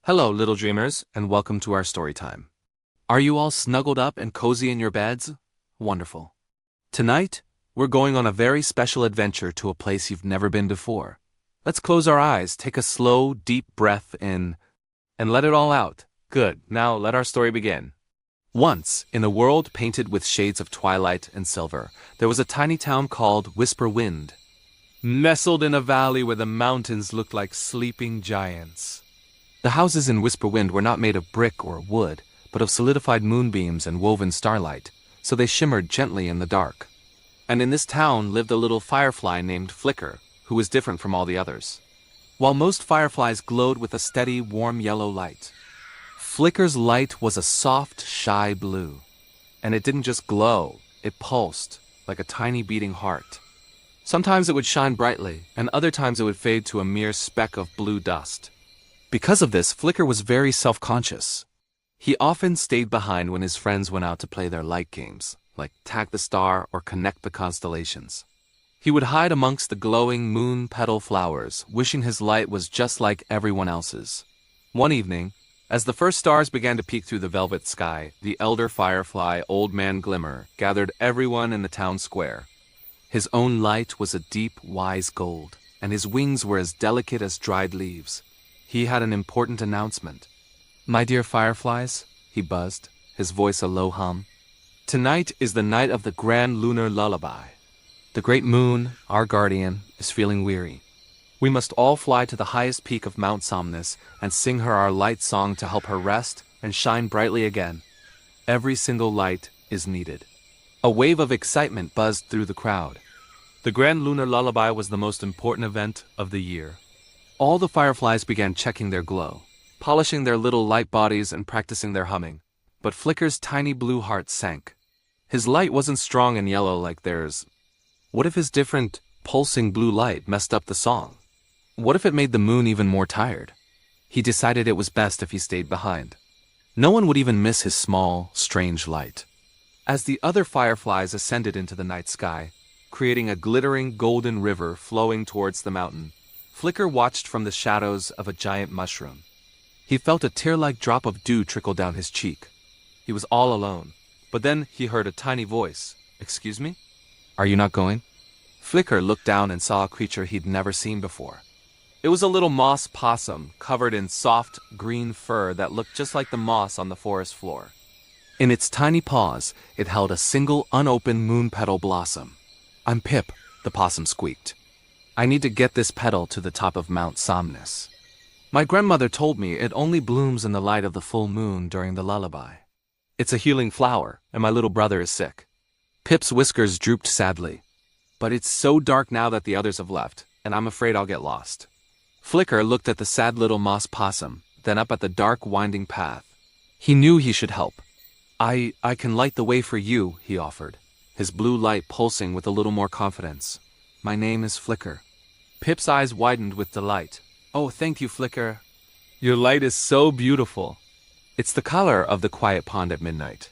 Hello, little dreamers, and welcome to our story time. Are you all snuggled up and cozy in your beds? Wonderful. Tonight, we're going on a very special adventure to a place you've never been before. Let's close our eyes, take a slow, deep breath in, and let it all out. Good, now let our story begin. Once, in a world painted with shades of twilight and silver, there was a tiny town called Whisper Wind, nestled in a valley where the mountains looked like sleeping giants. The houses in Whisper Wind were not made of brick or wood, but of solidified moonbeams and woven starlight, so they shimmered gently in the dark. And in this town lived a little firefly named Flicker, who was different from all the others. While most fireflies glowed with a steady, warm yellow light, Flicker's light was a soft, shy blue. And it didn't just glow, it pulsed, like a tiny beating heart. Sometimes it would shine brightly, and other times it would fade to a mere speck of blue dust. Because of this, Flicker was very self-conscious. He often stayed behind when his friends went out to play their light games, like Tag the Star or Connect the Constellations. He would hide amongst the glowing moon petal flowers, wishing his light was just like everyone else's. One evening, as the first stars began to peek through the velvet sky, the elder firefly, Old Man Glimmer, gathered everyone in the town square. His own light was a deep, wise gold, and his wings were as delicate as dried leaves. He had an important announcement. "My dear fireflies," he buzzed, his voice a low hum. "Tonight is the night of the grand lunar lullaby. The great moon, our guardian, is feeling weary. We must all fly to the highest peak of Mount Somnus and sing her our light song to help her rest and shine brightly again. Every single light is needed." A wave of excitement buzzed through the crowd. The grand lunar lullaby was the most important event of the year. All the fireflies began checking their glow, polishing their little light bodies and practicing their humming. But Flicker's tiny blue heart sank. His light wasn't strong and yellow like theirs. What if his different, pulsing blue light messed up the song? What if it made the moon even more tired? He decided it was best if he stayed behind. No one would even miss his small, strange light. As the other fireflies ascended into the night sky, creating a glittering golden river flowing towards the mountain, Flicker watched from the shadows of a giant mushroom. He felt a tear-like drop of dew trickle down his cheek. He was all alone, but then he heard a tiny voice. "Excuse me? Are you not going?" Flicker looked down and saw a creature he'd never seen before. It was a little moss possum covered in soft, green fur that looked just like the moss on the forest floor. In its tiny paws, it held a single unopened moon petal blossom. "I'm Pip," the possum squeaked. "I need to get this petal to the top of Mount Somnus. My grandmother told me it only blooms in the light of the full moon during the lullaby. It's a healing flower, and my little brother is sick." Pip's whiskers drooped sadly. "But it's so dark now that the others have left, and I'm afraid I'll get lost." Flicker looked at the sad little moss possum, then up at the dark, winding path. He knew he should help. I can light the way for you," he offered, his blue light pulsing with a little more confidence. "My name is Flicker." Pip's eyes widened with delight. "Oh, thank you, Flicker. Your light is so beautiful." It's the color of the quiet pond at midnight.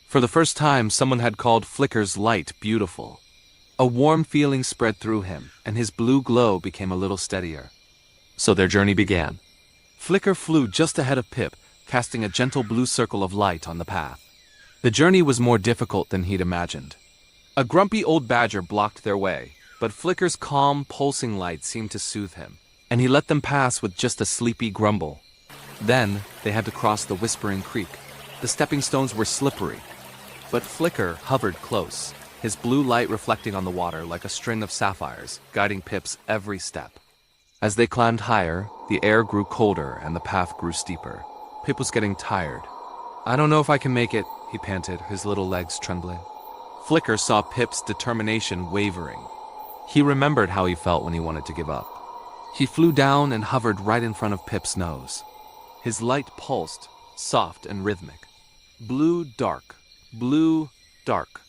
For the first time, someone had called Flicker's light beautiful. A warm feeling spread through him, and his blue glow became a little steadier. So their journey began. Flicker flew just ahead of Pip, casting a gentle blue circle of light on the path. The journey was more difficult than he'd imagined. A grumpy old badger blocked their way, but Flicker's calm, pulsing light seemed to soothe him, and he let them pass with just a sleepy grumble. Then they had to cross the Whispering Creek. The stepping stones were slippery, but Flicker hovered close, his blue light reflecting on the water like a string of sapphires, guiding Pip's every step. As they climbed higher, the air grew colder and the path grew steeper. Pip was getting tired. "I don't know if I can make it," he panted, his little legs trembling. Flicker saw Pip's determination wavering. He remembered how he felt when he wanted to give up. He flew down and hovered right in front of Pip's nose. His light pulsed, soft and rhythmic. Blue, dark. Blue, dark.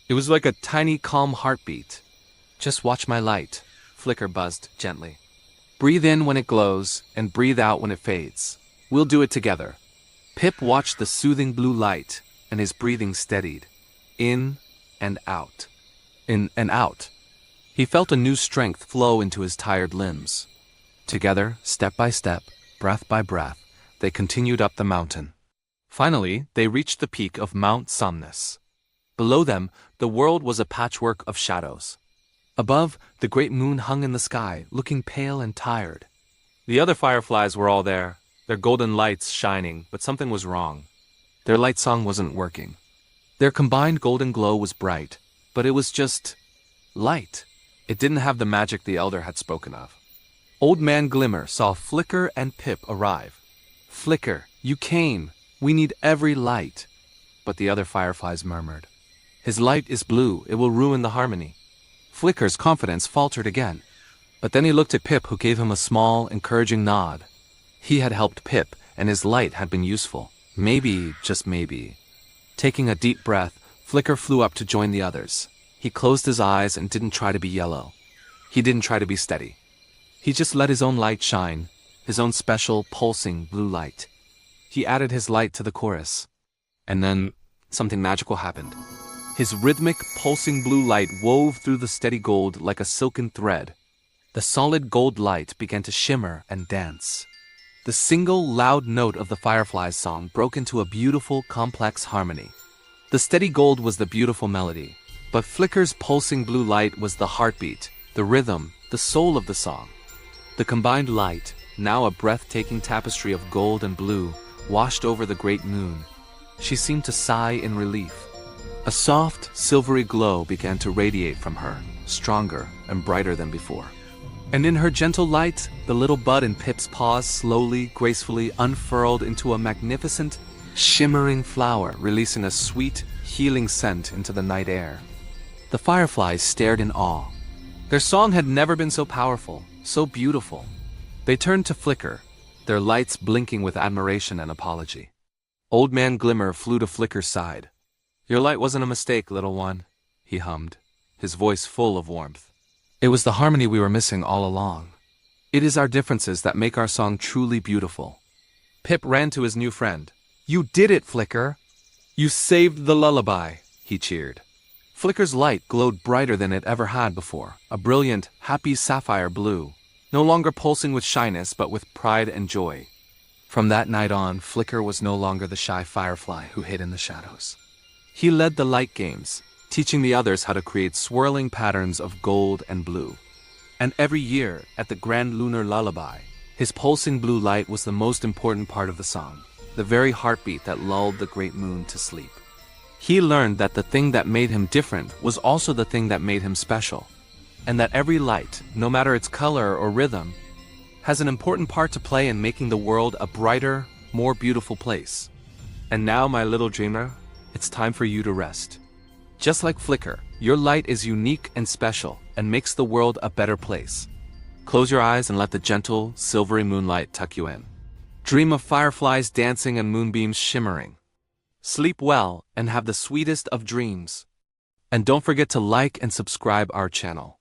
It was like a tiny, calm heartbeat. "Just watch my light," Flicker buzzed gently. "Breathe in when it glows, and breathe out when it fades. We'll do it together." Pip watched the soothing blue light, and his breathing steadied. In and out. In and out. He felt a new strength flow into his tired limbs. Together, step by step, breath by breath, they continued up the mountain. Finally, they reached the peak of Mount Somnus. Below them, the world was a patchwork of shadows. Above, the great moon hung in the sky, looking pale and tired. The other fireflies were all there, their golden lights shining, but something was wrong. Their light song wasn't working. Their combined golden glow was bright, but it was just light. It didn't have the magic the elder had spoken of. Old Man Glimmer saw Flicker and Pip arrive. "Flicker, you came. We need every light." But the other fireflies murmured, "His light is blue, it will ruin the harmony." Flicker's confidence faltered again. But then he looked at Pip, who gave him a small, encouraging nod. He had helped Pip, and his light had been useful. Maybe, just maybe. Taking a deep breath, Flicker flew up to join the others. He closed his eyes and didn't try to be yellow. He didn't try to be steady. He just let his own light shine, his own special, pulsing blue light. He added his light to the chorus. And then, something magical happened. His rhythmic, pulsing blue light wove through the steady gold like a silken thread. The solid gold light began to shimmer and dance. The single, loud note of the fireflies' song broke into a beautiful, complex harmony. The steady gold was the beautiful melody, but Flicker's pulsing blue light was the heartbeat, the rhythm, the soul of the song. The combined light, now a breathtaking tapestry of gold and blue, washed over the great moon. She seemed to sigh in relief. A soft, silvery glow began to radiate from her, stronger and brighter than before. And in her gentle light, the little bud in Pip's paws slowly, gracefully unfurled into a magnificent, shimmering flower, releasing a sweet, healing scent into the night air. The fireflies stared in awe. Their song had never been so powerful, so beautiful. They turned to Flicker, their lights blinking with admiration and apology. Old Man Glimmer flew to Flicker's side. "Your light wasn't a mistake, little one," he hummed, his voice full of warmth. "It was the harmony we were missing all along. It is our differences that make our song truly beautiful." Pip ran to his new friend. "You did it, Flicker! You saved the lullaby," he cheered. Flicker's light glowed brighter than it ever had before, a brilliant, happy sapphire blue, no longer pulsing with shyness but with pride and joy. From that night on, Flicker was no longer the shy firefly who hid in the shadows. He led the light games, teaching the others how to create swirling patterns of gold and blue. And every year, at the Grand Lunar Lullaby, his pulsing blue light was the most important part of the song, the very heartbeat that lulled the great moon to sleep. He learned that the thing that made him different was also the thing that made him special, and that every light, no matter its color or rhythm, has an important part to play in making the world a brighter, more beautiful place. And now, my little dreamer, it's time for you to rest. Just like Flicker, your light is unique and special and makes the world a better place. Close your eyes and let the gentle, silvery moonlight tuck you in. Dream of fireflies dancing and moonbeams shimmering. Sleep well and have the sweetest of dreams. And don't forget to like and subscribe our channel.